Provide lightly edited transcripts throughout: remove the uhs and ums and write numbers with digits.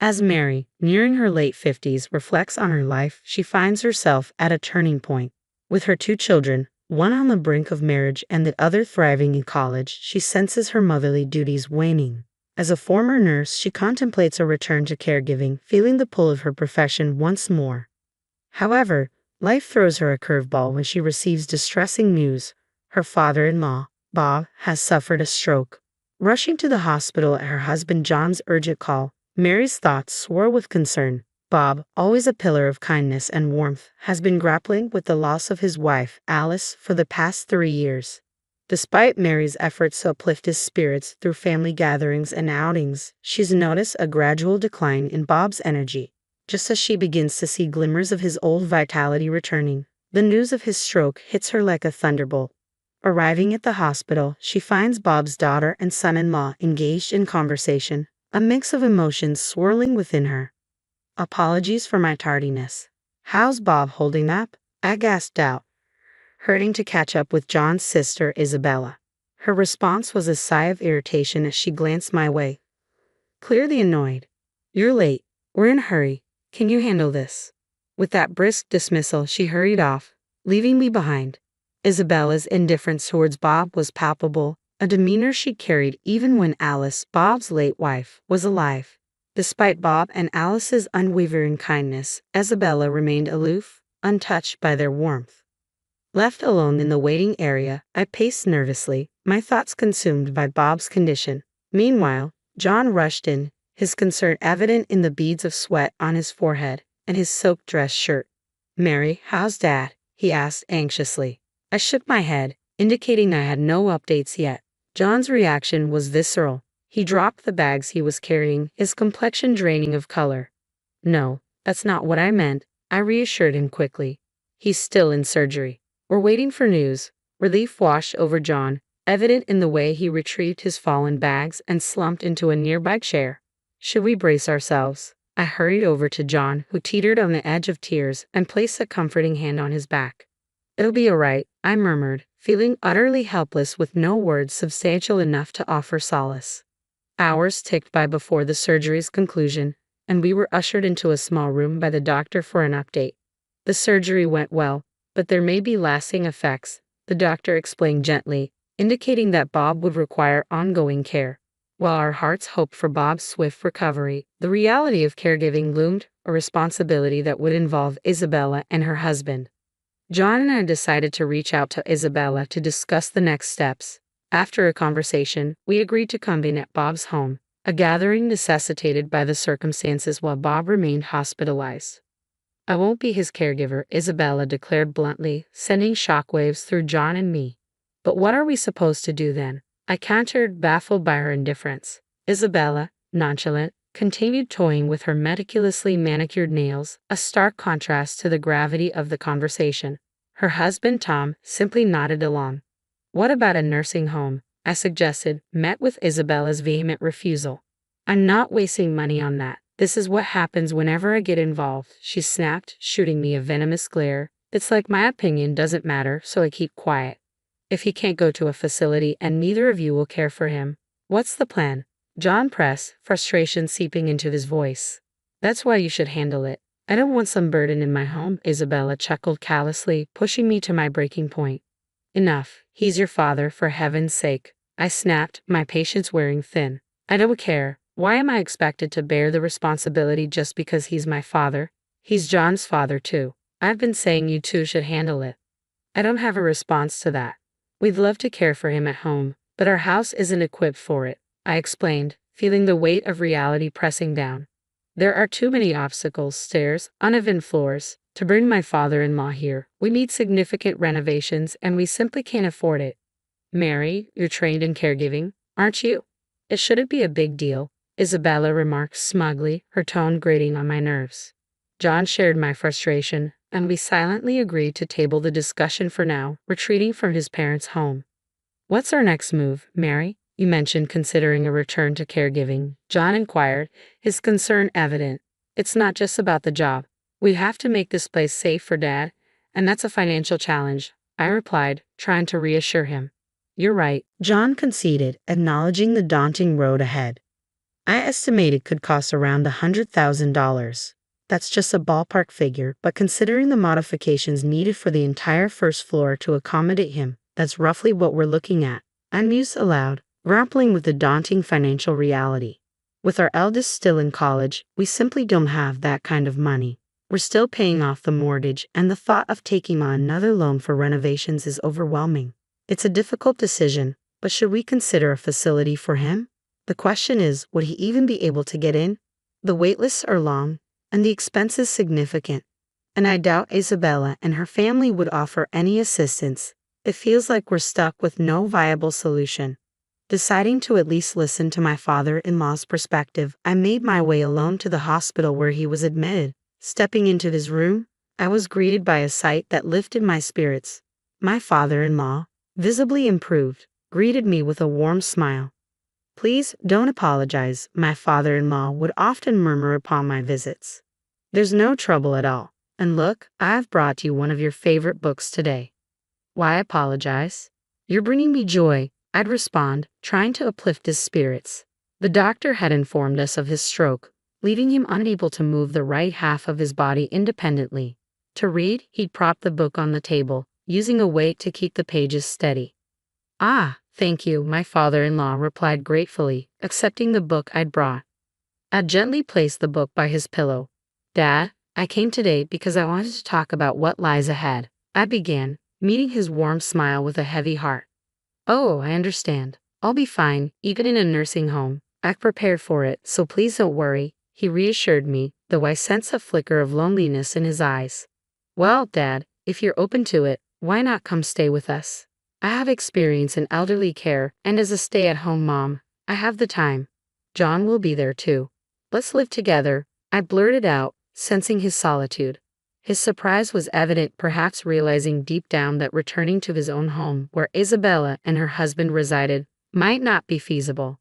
As Mary, nearing her late 50s, reflects on her life, she finds herself at a turning point. With her two children, one on the brink of marriage and the other thriving in college, she senses her motherly duties waning. As a former nurse, she contemplates a return to caregiving, feeling the pull of her profession once more. However, life throws her a curveball when she receives distressing news. Her father-in-law, Bob, has suffered a stroke. Rushing to the hospital at her husband John's urgent call, Mary's thoughts swirl with concern. Bob, always a pillar of kindness and warmth, has been grappling with the loss of his wife, Alice, for the past 3 years. Despite Mary's efforts to uplift his spirits through family gatherings and outings, she's noticed a gradual decline in Bob's energy. Just as she begins to see glimmers of his old vitality returning, the news of his stroke hits her like a thunderbolt. Arriving at the hospital, she finds Bob's daughter and son-in-law engaged in conversation, a mix of emotions swirling within her. "Apologies for my tardiness. How's Bob holding up?" I gasped out, hurting to catch up with John's sister, Isabella. Her response was a sigh of irritation as she glanced my way, clearly annoyed. "You're late. We're in a hurry. Can you handle this?" With that brisk dismissal, she hurried off, leaving me behind. Isabella's indifference towards Bob was palpable, a demeanor she carried even when Alice, Bob's late wife, was alive. Despite Bob and Alice's unwavering kindness, Isabella remained aloof, untouched by their warmth. Left alone in the waiting area, I paced nervously, my thoughts consumed by Bob's condition. Meanwhile, John rushed in, his concern evident in the beads of sweat on his forehead and his soaked dress shirt. "Mary, how's Dad?" he asked anxiously. I shook my head, indicating I had no updates yet. John's reaction was visceral. He dropped the bags he was carrying, his complexion draining of color. "No, that's not what I meant," I reassured him quickly. "He's still in surgery. We're waiting for news." Relief washed over John, evident in the way he retrieved his fallen bags and slumped into a nearby chair. "Should we brace ourselves?" I hurried over to John, who teetered on the edge of tears, and placed a comforting hand on his back. "It'll be all right," I murmured, feeling utterly helpless with no words substantial enough to offer solace. Hours ticked by before the surgery's conclusion, and we were ushered into a small room by the doctor for an update. "The surgery went well, but there may be lasting effects," the doctor explained gently, indicating that Bob would require ongoing care. While our hearts hoped for Bob's swift recovery, the reality of caregiving loomed, a responsibility that would involve Isabella and her husband. John and I decided to reach out to Isabella to discuss the next steps. After a conversation, we agreed to convene at Bob's home, a gathering necessitated by the circumstances while Bob remained hospitalized. "I won't be his caregiver," Isabella declared bluntly, sending shockwaves through John and me. "But what are we supposed to do then?" I countered, baffled by her indifference. Isabella, nonchalant, continued toying with her meticulously manicured nails, a stark contrast to the gravity of the conversation. Her husband, Tom, simply nodded along. "What about a nursing home?" I suggested, met with Isabella's vehement refusal. "I'm not wasting money on that. This is what happens whenever I get involved," she snapped, shooting me a venomous glare. "It's like my opinion doesn't matter, so I keep quiet. If he can't go to a facility and neither of you will care for him, what's the plan?" John pressed, frustration seeping into his voice. "That's why you should handle it. I don't want some burden in my home," Isabella chuckled callously, pushing me to my breaking point. "Enough. He's your father, for heaven's sake," I snapped, my patience wearing thin. "I don't care. Why am I expected to bear the responsibility just because he's my father? He's John's father too. I've been saying you two should handle it." "I don't have a response to that. We'd love to care for him at home, but our house isn't equipped for it," I explained, feeling the weight of reality pressing down. "There are too many obstacles, stairs, uneven floors, to bring my father-in-law here. We need significant renovations and we simply can't afford it." "Mary, you're trained in caregiving, aren't you? It shouldn't be a big deal," Isabella remarked smugly, her tone grating on my nerves. John shared my frustration, and we silently agreed to table the discussion for now, retreating from his parents' home. "What's our next move, Mary? You mentioned considering a return to caregiving," John inquired, his concern evident. "It's not just about the job. We have to make this place safe for Dad, and that's a financial challenge," I replied, trying to reassure him. "You're right," John conceded, acknowledging the daunting road ahead. I estimate it could cost around $100,000. That's just a ballpark figure, but considering the modifications needed for the entire first floor to accommodate him, that's roughly what we're looking at. I mused aloud, grappling with the daunting financial reality. With our eldest still in college, we simply don't have that kind of money. We're still paying off the mortgage, and the thought of taking on another loan for renovations is overwhelming. It's a difficult decision, but should we consider a facility for him? The question is, would he even be able to get in? The waitlists are long, and the expenses significant, and I doubt Isabella and her family would offer any assistance. It feels like we're stuck with no viable solution. Deciding to at least listen to my father-in-law's perspective, I made my way alone to the hospital where he was admitted. Stepping into his room, I was greeted by a sight that lifted my spirits. My father-in-law, visibly improved, greeted me with a warm smile. "Please don't apologize," my father-in-law would often murmur upon my visits. "There's no trouble at all. And look, I've brought you one of your favorite books today." "Why apologize? You're bringing me joy," I'd respond, trying to uplift his spirits. The doctor had informed us of his stroke, leaving him unable to move the right half of his body independently. To read, he'd prop the book on the table, using a weight to keep the pages steady. "Ah, thank you," my father-in-law replied gratefully, accepting the book I'd brought. I'd gently placed the book by his pillow. "Dad, I came today because I wanted to talk about what lies ahead," I began, meeting his warm smile with a heavy heart. "Oh, I understand. I'll be fine, even in a nursing home. I've prepared for it, so please don't worry," he reassured me, though I sensed a flicker of loneliness in his eyes. "Well, Dad, if you're open to it, why not come stay with us? I have experience in elderly care, and as a stay-at-home mom, I have the time. John will be there too. Let's live together," I blurted out, sensing his solitude. His surprise was evident, perhaps realizing deep down that returning to his own home, where Isabella and her husband resided, might not be feasible.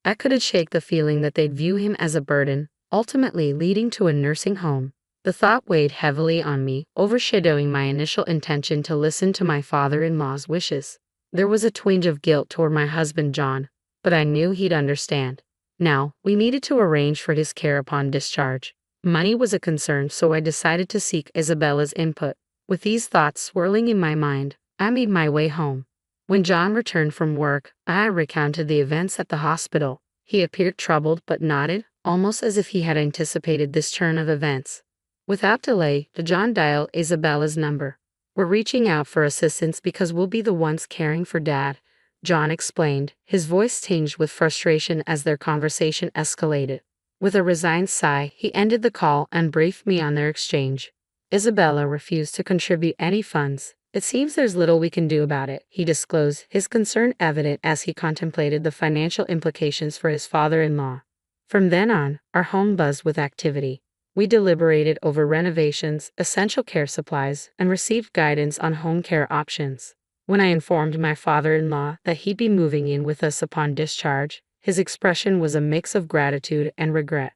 I couldn't shake the feeling that they'd view him as a burden, ultimately leading to a nursing home. The thought weighed heavily on me, overshadowing my initial intention to listen to my father-in-law's wishes. There was a twinge of guilt toward my husband John, but I knew he'd understand. Now, we needed to arrange for his care upon discharge. Money was a concern, so I decided to seek Isabella's input. With these thoughts swirling in my mind, I made my way home. When John returned from work, I recounted the events at the hospital. He appeared troubled but nodded, almost as if he had anticipated this turn of events. Without delay, John dialed Isabella's number. "We're reaching out for assistance because we'll be the ones caring for Dad," John explained, his voice tinged with frustration as their conversation escalated. With a resigned sigh, he ended the call and briefed me on their exchange. "Isabella refused to contribute any funds. It seems there's little we can do about it," he disclosed, his concern evident as he contemplated the financial implications for his father-in-law. From then on, our home buzzed with activity. We deliberated over renovations, essential care supplies, and received guidance on home care options. When I informed my father-in-law that he'd be moving in with us upon discharge, his expression was a mix of gratitude and regret.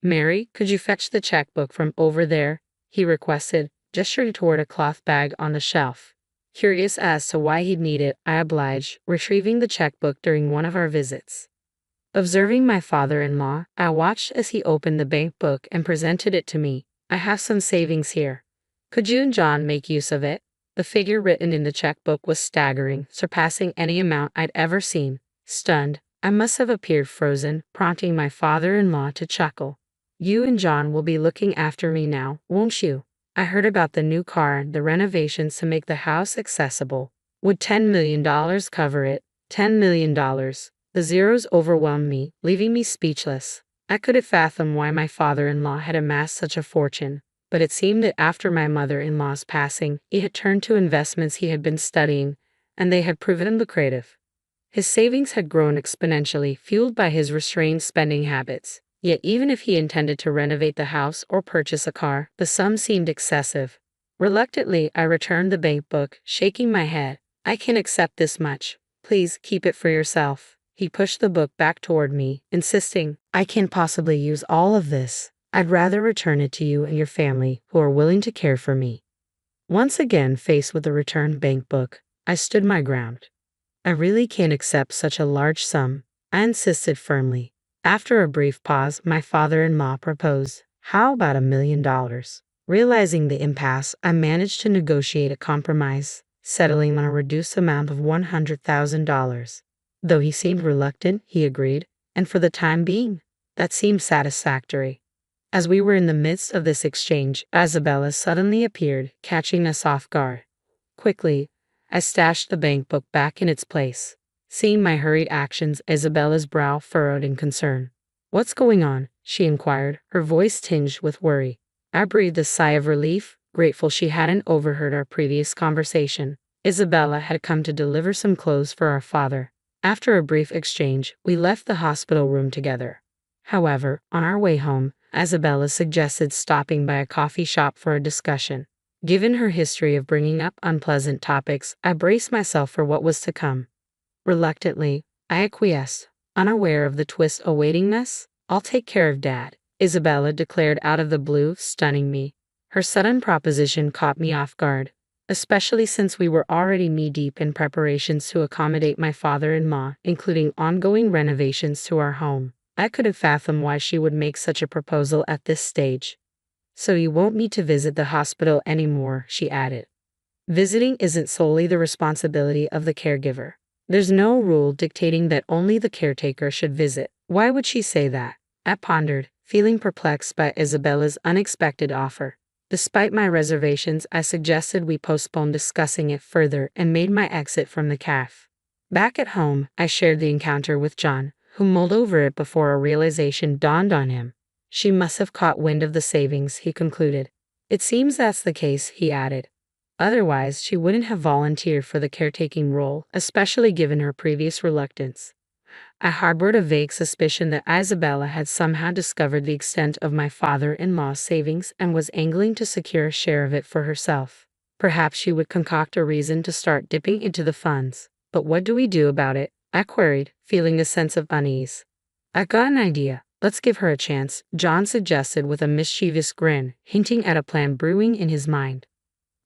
"Mary, could you fetch the checkbook from over there?" he requested, gesturing toward a cloth bag on the shelf. Curious as to why he'd need it, I obliged, retrieving the checkbook during one of our visits. Observing my father-in-law, I watched as he opened the bank book and presented it to me. "I have some savings here. Could you and John make use of it?" The figure written in the checkbook was staggering, surpassing any amount I'd ever seen. Stunned, I must have appeared frozen, prompting my father-in-law to chuckle. "You and John will be looking after me now, won't you? I heard about the new car, the renovations to make the house accessible. Would $10 million cover it? $10 million. The zeros overwhelmed me, leaving me speechless. I couldn't fathom why my father-in-law had amassed such a fortune, but it seemed that after my mother-in-law's passing, he had turned to investments he had been studying, and they had proven lucrative. His savings had grown exponentially, fueled by his restrained spending habits. Yet even if he intended to renovate the house or purchase a car, the sum seemed excessive. Reluctantly, I returned the bank book, shaking my head. "I can accept this much. Please keep it for yourself." He pushed the book back toward me, insisting, "I can't possibly use all of this. I'd rather return it to you and your family, who are willing to care for me." Once again faced with the returned bank book, I stood my ground. "I really can't accept such a large sum," I insisted firmly. After a brief pause, my father-in-law proposed, "How about $1 million?" Realizing the impasse, I managed to negotiate a compromise, settling on a reduced amount of $100,000. Though he seemed reluctant, he agreed, and for the time being, that seemed satisfactory. As we were in the midst of this exchange, Isabella suddenly appeared, catching us off guard. Quickly, I stashed the bank book back in its place. Seeing my hurried actions, Isabella's brow furrowed in concern. "What's going on?" she inquired, her voice tinged with worry. I breathed a sigh of relief, grateful she hadn't overheard our previous conversation. Isabella had come to deliver some clothes for our father. After a brief exchange, we left the hospital room together. However, on our way home, Isabella suggested stopping by a coffee shop for a discussion. Given her history of bringing up unpleasant topics, I braced myself for what was to come. Reluctantly, I acquiesced, unaware of the twist awaiting us. "I'll take care of Dad," Isabella declared out of the blue, stunning me. Her sudden proposition caught me off guard, especially since we were already knee-deep in preparations to accommodate my father-in-law, including ongoing renovations to our home. I couldn't fathom why she would make such a proposal at this stage. "So you won't need to visit the hospital anymore," she added. "Visiting isn't solely the responsibility of the caregiver. There's no rule dictating that only the caretaker should visit." Why would she say that? I pondered, feeling perplexed by Isabella's unexpected offer. Despite my reservations, I suggested we postpone discussing it further and made my exit from the cafe. Back at home, I shared the encounter with John, who mulled over it before a realization dawned on him. "She must have caught wind of the savings," he concluded. "It seems that's the case," he added. "Otherwise, she wouldn't have volunteered for the caretaking role, especially given her previous reluctance." I harbored a vague suspicion that Isabella had somehow discovered the extent of my father-in-law's savings and was angling to secure a share of it for herself. Perhaps she would concoct a reason to start dipping into the funds. "But what do we do about it?" I queried, feeling a sense of unease. "I got an idea. Let's give her a chance," John suggested with a mischievous grin, hinting at a plan brewing in his mind.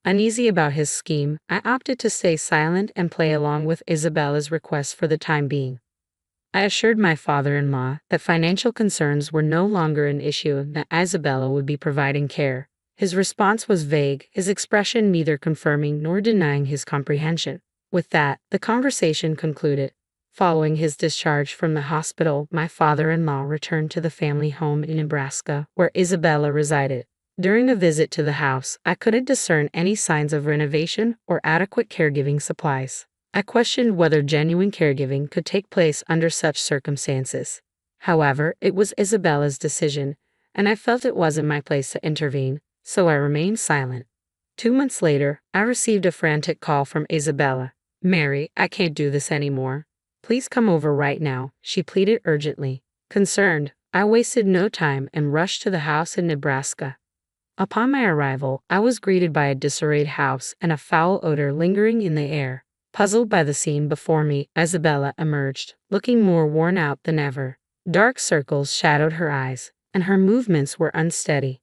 Uneasy about his scheme, I opted to stay silent and play along with Isabella's request for the time being. I assured my father-in-law that financial concerns were no longer an issue and that Isabella would be providing care. His response was vague, his expression neither confirming nor denying his comprehension. With that, the conversation concluded. Following his discharge from the hospital, my father-in-law returned to the family home in Nebraska, where Isabella resided. During a visit to the house, I couldn't discern any signs of renovation or adequate caregiving supplies. I questioned whether genuine caregiving could take place under such circumstances. However, it was Isabella's decision, and I felt it wasn't my place to intervene, so I remained silent. 2 months later, I received a frantic call from Isabella. "Mary, I can't do this anymore. Please come over right now," she pleaded urgently. Concerned, I wasted no time and rushed to the house in Nebraska. Upon my arrival, I was greeted by a disarrayed house and a foul odor lingering in the air. Puzzled by the scene before me, Isabella emerged, looking more worn out than ever. Dark circles shadowed her eyes, and her movements were unsteady.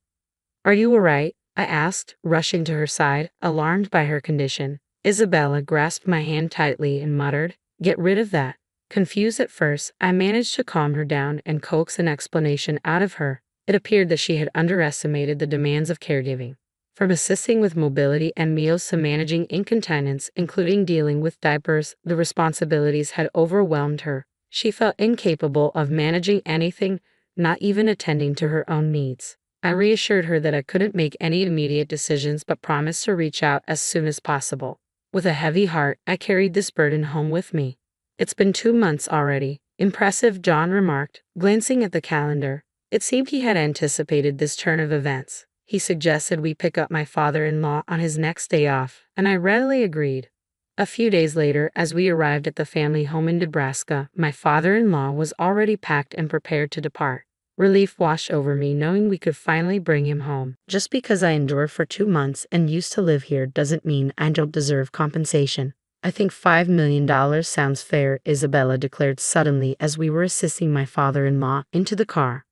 "Are you all right?" I asked, rushing to her side, alarmed by her condition. Isabella grasped my hand tightly and muttered, "Get rid of that." Confused at first, I managed to calm her down and coax an explanation out of her. It appeared that she had underestimated the demands of caregiving. From assisting with mobility and meals to managing incontinence, including dealing with diapers, the responsibilities had overwhelmed her. She felt incapable of managing anything, not even attending to her own needs. I reassured her that I couldn't make any immediate decisions but promised to reach out as soon as possible. With a heavy heart, I carried this burden home with me. "It's been 2 months already." "Impressive," John remarked, glancing at the calendar. It seemed he had anticipated this turn of events. He suggested we pick up my father-in-law on his next day off, and I readily agreed. A few days later, as we arrived at the family home in Nebraska, my father-in-law was already packed and prepared to depart. Relief washed over me knowing we could finally bring him home. Just because I endured for 2 months and used to live here doesn't mean I don't deserve compensation. "I think $5 million sounds fair," Isabella declared suddenly as we were assisting my father-in-law into the car.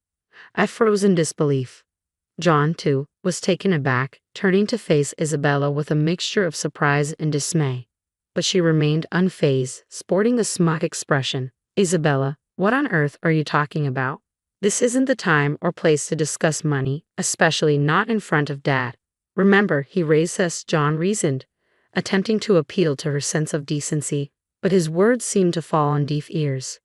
I froze in disbelief. John, too, was taken aback, turning to face Isabella with a mixture of surprise and dismay. But she remained unfazed, sporting a smug expression. "Isabella, What on earth are you talking about? This isn't the time or place to discuss money, especially not in front of Dad. Remember, he raised us, John reasoned, attempting to appeal to her sense of decency, but his words seemed to fall on deaf ears.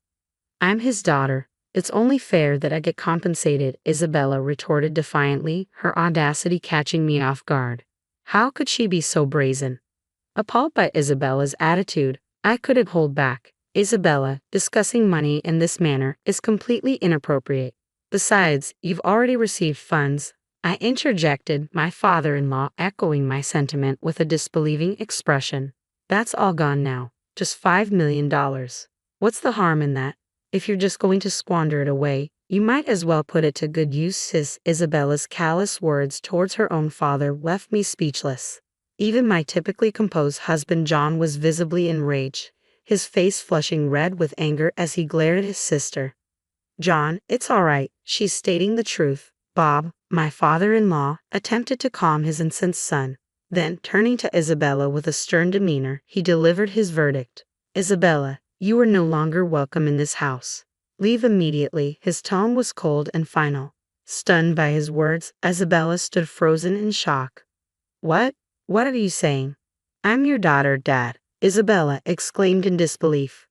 I'm his daughter. It's only fair that I get compensated, Isabella retorted defiantly, her audacity catching me off guard. How could she be so brazen? Appalled by Isabella's attitude, I couldn't hold back. Isabella, discussing money in this manner is completely inappropriate. Besides, you've already received funds, I interjected, my father-in-law echoing my sentiment with a disbelieving expression. That's all gone now. Just $5 million. What's the harm in that? If you're just going to squander it away, you might as well put it to good use, sis. Isabella's callous words towards her own father left me speechless. Even my typically composed husband John was visibly enraged, his face flushing red with anger as he glared at his sister. John, it's all right, she's stating the truth. Bob, my father-in-law, attempted to calm his incensed son. Then, turning to Isabella with a stern demeanor, he delivered his verdict. Isabella, you are no longer welcome in this house. Leave immediately. His tone was cold and final. Stunned by his words, Isabella stood frozen in shock. What? What are you saying? I'm your daughter, Dad, Isabella exclaimed in disbelief.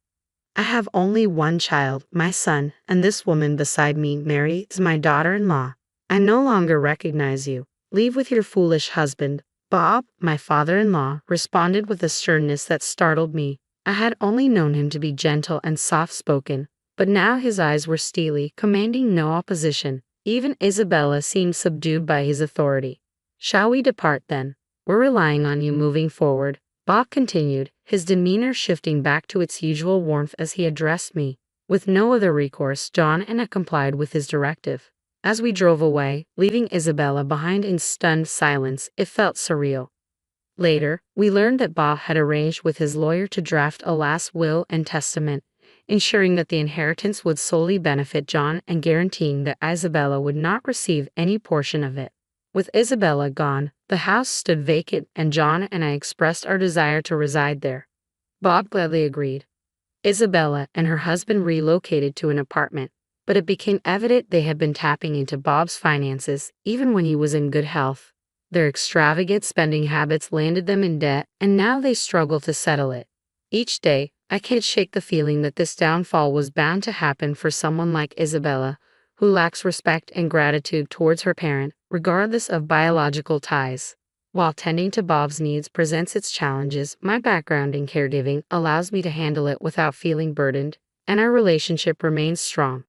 I have only one child, my son, and this woman beside me, Mary, is my daughter-in-law. I no longer recognize you. Leave with your foolish husband. Bob, my father-in-law, responded with a sternness that startled me. I had only known him to be gentle and soft-spoken, but now his eyes were steely, commanding no opposition. Even Isabella seemed subdued by his authority. Shall we depart then? We're relying on you moving forward, Bob continued, his demeanor shifting back to its usual warmth as he addressed me. With no other recourse, John and I complied with his directive. As we drove away, leaving Isabella behind in stunned silence, it felt surreal. Later, we learned that Bob had arranged with his lawyer to draft a last will and testament, ensuring that the inheritance would solely benefit John and guaranteeing that Isabella would not receive any portion of it. With Isabella gone, the house stood vacant and John and I expressed our desire to reside there. Bob gladly agreed. Isabella and her husband relocated to an apartment, but it became evident they had been tapping into Bob's finances even when he was in good health. Their extravagant spending habits landed them in debt, and now they struggle to settle it. Each day, I can't shake the feeling that this downfall was bound to happen for someone like Isabella, who lacks respect and gratitude towards her parent, regardless of biological ties. While tending to Bob's needs presents its challenges, my background in caregiving allows me to handle it without feeling burdened, and our relationship remains strong.